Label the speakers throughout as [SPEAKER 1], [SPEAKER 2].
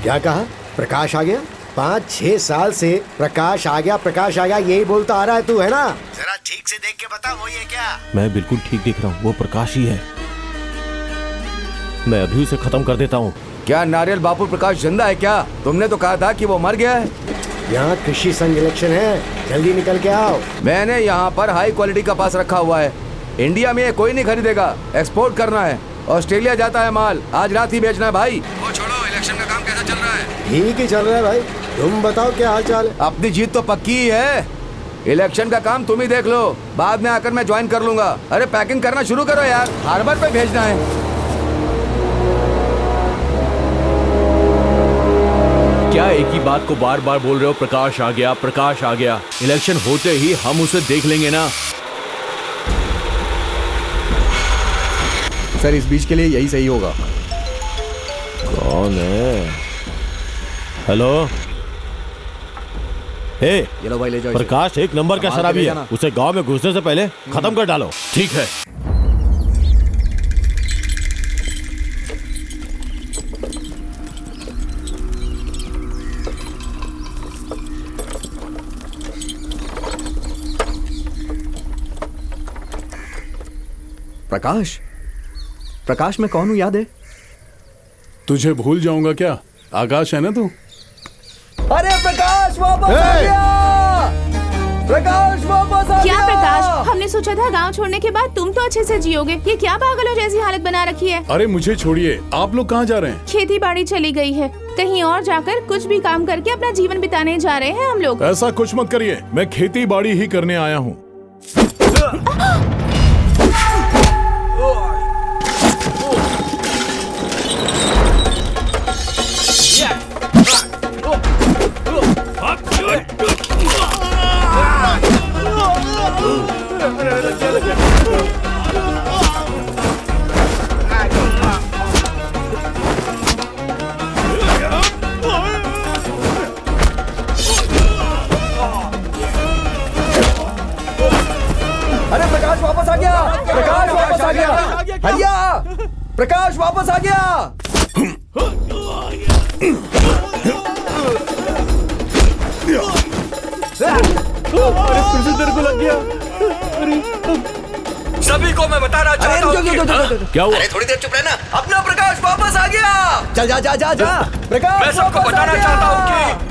[SPEAKER 1] क्या कहा? प्रकाश आ गया? 5-6 साल से प्रकाश आ गया यही बोलता आ रहा है तू, है ना? जरा ठीक से देख के बता वो ये क्या?
[SPEAKER 2] मैं बिल्कुल ठीक देख रहा हूँ, वो प्रकाश ही है। मैं अभी उसे खत्म कर देता हूँ।
[SPEAKER 3] क्या नारियल बापू प्रकाश जिंदा है क्या? तुमने तो कहा था कि वो मर गया है।
[SPEAKER 1] यहाँ कृषि संघ इलेक्शन है, जल्दी निकल के आओ।
[SPEAKER 3] मैंने यहाँ पर हाई क्वालिटी कपास रखा हुआ है। इंडिया में ये कोई नहीं खरीदेगा, एक्सपोर्ट करना है। ऑस्ट्रेलिया जाता है माल, आज रात ही बेचना है भाई। वो छोड़ो, इलेक्शन का काम कैसा चल रहा है?
[SPEAKER 1] ठीक ही चल रहा है भाई, तुम बताओ क्या हाल चाल है?
[SPEAKER 3] अपनी जीत तो पक्की ही है। इलेक्शन का काम तुम ही देख लो, बाद में आकर मैं ज्वाइन कर लूंगा। अरे पैकिंग करना शुरू करो यार, हार्बर पे भेजना है।
[SPEAKER 2] क्या एक ही बात को बार बार बोल रहे हो? प्रकाश आ गया, प्रकाश आ गया। इलेक्शन होते ही हम उसे देख लेंगे ना।
[SPEAKER 4] सर इस बीच के लिए यही सही होगा।
[SPEAKER 2] कौन है? हेलो, हे,
[SPEAKER 4] ये लो भाई, ले जाओ इसे।
[SPEAKER 2] प्रकाश एक नंबर का शराबी है, उसे गांव में घुसने से पहले खत्म कर डालो। ठीक है।
[SPEAKER 4] प्रकाश मैं कौन हूँ याद है?
[SPEAKER 5] तुझे भूल जाऊंगा क्या? आकाश है ना तू?
[SPEAKER 3] अरे प्रकाश वापस आ गया! प्रकाश वापस आ
[SPEAKER 6] क्या
[SPEAKER 3] गया!
[SPEAKER 6] प्रकाश, हमने सोचा था गांव छोड़ने के बाद तुम तो अच्छे से जियोगे। ये क्या पागलों जैसी हालत बना रखी है?
[SPEAKER 5] अरे मुझे छोड़िए, आप लोग कहाँ जा रहे हैं?
[SPEAKER 6] खेती बाड़ी चली गई है, कहीं और जाकर कुछ भी काम करके अपना जीवन बिताने जा रहे हैं हम लोग।
[SPEAKER 5] ऐसा कुछ मत करिए, मैं खेती बाड़ी ही करने आया हूँ।
[SPEAKER 3] अरे प्रकाश वापस आ गया! प्रकाश वापस आ गया! भैया, प्रकाश वापस आ गया!
[SPEAKER 2] अरे फिर से तेरे को लग गया।
[SPEAKER 3] सभी को मैं बताना चाहता हूँ।
[SPEAKER 2] क्या हुआ?
[SPEAKER 3] अरे थोड़ी देर चुप रहना। अपना प्रकाश वापस आ गया। चल जा जा जा जा। प्रकाश मैं सबको बताना चाहता हूँ कि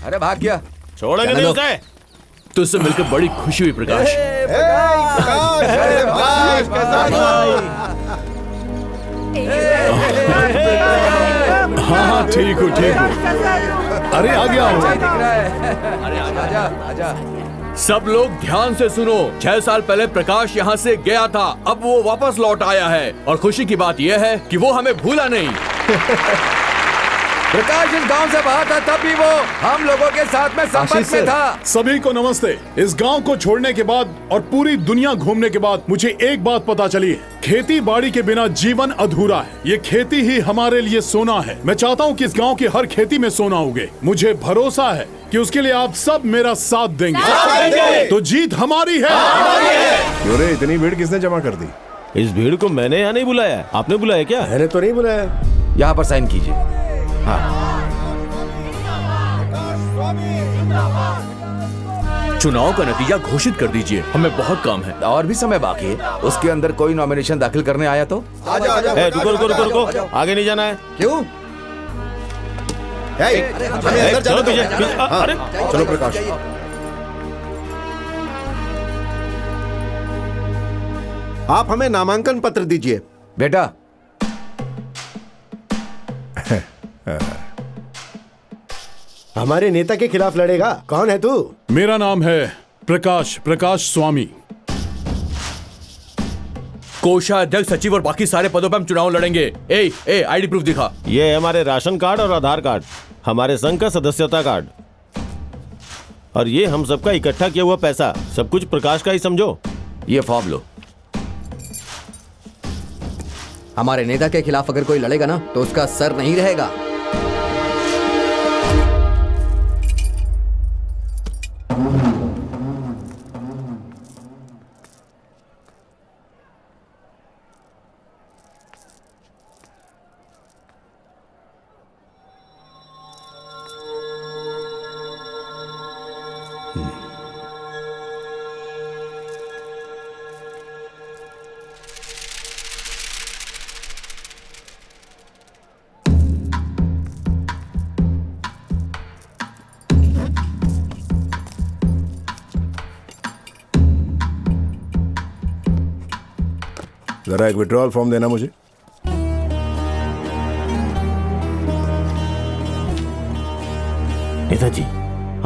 [SPEAKER 3] अरे भाग गया।
[SPEAKER 2] छोड़ेंगे नहीं उसे। तुझसे मिलकर बड़ी खुशी हुई प्रकाश।
[SPEAKER 5] हाँ ठीक हूँ ठीक हूँ। अरे आ गया हूँ।
[SPEAKER 3] अरे आजा आजा।
[SPEAKER 2] सब लोग ध्यान से सुनो। 6 साल पहले प्रकाश यहाँ से गया था, अब वो वापस लौट आया है और खुशी की बात यह है कि वो हमें भूला नहीं।
[SPEAKER 3] प्रकाश इस गांव से बाहर था, तब भी वो हम लोगों के साथ में संपर्क में था।
[SPEAKER 5] सभी को नमस्ते। इस गांव को छोड़ने के बाद और पूरी दुनिया घूमने के बाद मुझे एक बात पता चली है, खेती बाड़ी के बिना जीवन अधूरा है। ये खेती ही हमारे लिए सोना है। मैं चाहता हूँ कि इस गांव की हर खेती में सोना उगे। मुझे भरोसा है कि उसके लिए आप सब मेरा साथ देंगे। तो जीत हमारी है।
[SPEAKER 7] क्यों रे, इतनी भीड़ किसने जमा कर दी?
[SPEAKER 2] इस भीड़ को मैंने यहाँ नहीं बुलाया, आपने बुलाया क्या?
[SPEAKER 1] मैंने तो नहीं बुलाया।
[SPEAKER 3] यहाँ पर साइन कीजिए। हाँ।
[SPEAKER 2] चुनाव का नतीजा घोषित कर दीजिए, हमें बहुत काम है।
[SPEAKER 3] और भी समय बाकी है। उसके अंदर कोई नॉमिनेशन दाखिल करने आया तो?
[SPEAKER 2] रुको रुको रुको रुको, आगे नहीं जाना है।
[SPEAKER 1] क्यों?
[SPEAKER 2] चलो पीछे। अरे
[SPEAKER 7] चलो प्रकाश।
[SPEAKER 1] आप हमें नामांकन पत्र दीजिए।
[SPEAKER 3] बेटा,
[SPEAKER 1] हमारे नेता के खिलाफ लड़ेगा? कौन है तू?
[SPEAKER 5] मेरा नाम है प्रकाश स्वामी।
[SPEAKER 2] कोषाध्यक्ष, सचिव और बाकी सारे पदों पे हम चुनाव लड़ेंगे। ए आईडी प्रूफ दिखा।
[SPEAKER 8] ये है हमारे राशन कार्ड और आधार कार्ड, हमारे संघ का सदस्यता कार्ड, और ये हम सबका इकट्ठा किया हुआ पैसा। सब कुछ प्रकाश का ही समझो।
[SPEAKER 3] ये फॉर्म लो। हमारे नेता के खिलाफ अगर कोई लड़ेगा ना तो उसका सर नहीं रहेगा।
[SPEAKER 7] जरा एक विड्रॉल फॉर्म देना मुझे।
[SPEAKER 8] नेताजी,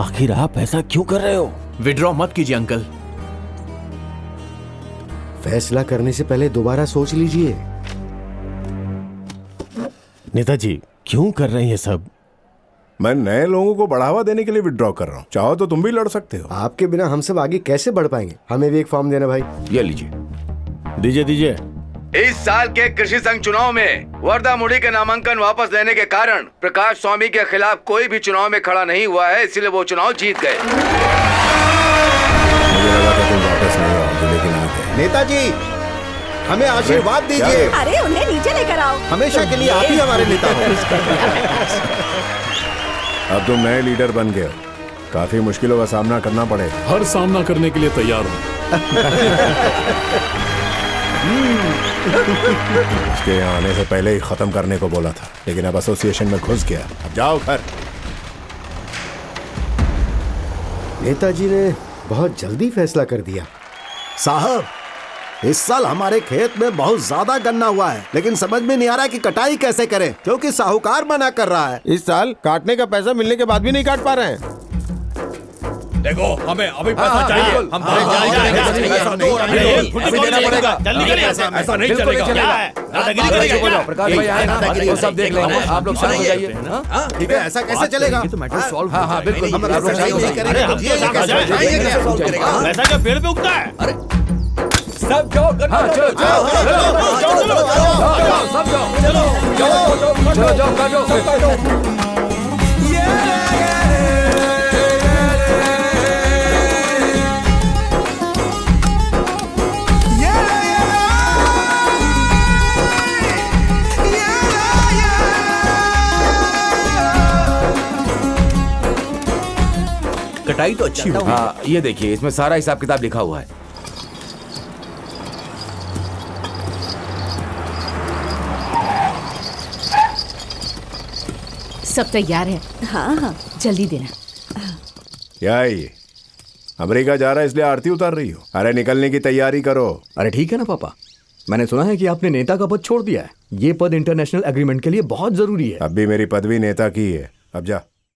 [SPEAKER 8] आखिर आप ऐसा क्यों कर रहे हो?
[SPEAKER 2] विड्रॉ मत कीजिए अंकल।
[SPEAKER 1] फैसला करने से पहले दोबारा सोच लीजिए।
[SPEAKER 8] नेताजी, क्यों कर रहे हैं ये सब?
[SPEAKER 7] मैं नए लोगों को बढ़ावा देने के लिए विड्रॉ कर रहा हूँ। चाहो तो तुम भी लड़ सकते हो।
[SPEAKER 1] आपके बिना हम सब आगे कैसे बढ़ पाएंगे? हमें भी एक फॉर्म देना भाई।
[SPEAKER 3] ये लीजिए।
[SPEAKER 8] दीजिए।
[SPEAKER 3] इस साल के कृषि संघ चुनाव में वर्धा मुड़ी के नामांकन वापस लेने के कारण प्रकाश स्वामी के खिलाफ कोई भी चुनाव में खड़ा नहीं हुआ है, इसलिए वो चुनाव जीत गए।
[SPEAKER 7] मुझे लगा था तुम वापस नहीं आओगे, लेकिन आ गए।
[SPEAKER 1] नेताजी, हमें आशीर्वाद दीजिए।
[SPEAKER 9] अरे उन्हें नीचे लेकर आओ।
[SPEAKER 1] हमेशा के लिए आप ही हमारे नेता हो।
[SPEAKER 7] अब तुम नए लीडर बन गए हो, काफी मुश्किलों का सामना करना पड़ेगा।
[SPEAKER 5] हर सामना करने के लिए तैयार हूँ।
[SPEAKER 7] उसके यहाँ आने से पहले ही खत्म करने को बोला था, लेकिन अब एसोसिएशन में घुस गया। अब जाओ घर।
[SPEAKER 1] नेताजी ने बहुत जल्दी फैसला कर दिया।
[SPEAKER 10] साहब, इस साल हमारे खेत में बहुत ज्यादा गन्ना हुआ है, लेकिन समझ में नहीं आ रहा कि कटाई कैसे करें, क्योंकि साहूकार मना कर रहा है।
[SPEAKER 8] इस साल काटने का पैसा मिलने के बाद भी नहीं काट पा रहे हैं।
[SPEAKER 2] देखो, हमें अभी पैसा चाहिए। हम देना पड़ेगा। ऐसा नहीं चलेगा।
[SPEAKER 3] प्रकाश भाई आए ना, वो सब देख लेंगे। आप लोग शांत हो जाइए।
[SPEAKER 10] ठीक है, ऐसा कैसे चलेगा?
[SPEAKER 3] हाँ बिल्कुल।
[SPEAKER 10] हम अगर कटाई नहीं करेंगे तो ये कैसे चलेगा?
[SPEAKER 2] पैसा क्या पेड़ पे उगता है? अरे सब जाओ,
[SPEAKER 3] सब जाओ।
[SPEAKER 2] कटाई तो अच्छी होगी।
[SPEAKER 3] हाँ, ये देखिए, इसमें सारा हिसाब किताब लिखा हुआ है।
[SPEAKER 6] सब तैयार है।
[SPEAKER 9] हाँ,
[SPEAKER 6] जल्दी देना।
[SPEAKER 7] क्या है ये? अमेरिका जा रहा है इसलिए आरती उतार रही हो? अरे निकलने की तैयारी करो।
[SPEAKER 4] अरे ठीक है ना पापा, मैंने सुना है कि आपने नेता का पद छोड़ दिया है। ये पद इंटरनेशनल एग्रीमेंट के लिए बहुत जरूरी है।
[SPEAKER 7] अब भी मेरी पदवी नेता की है। अब जा।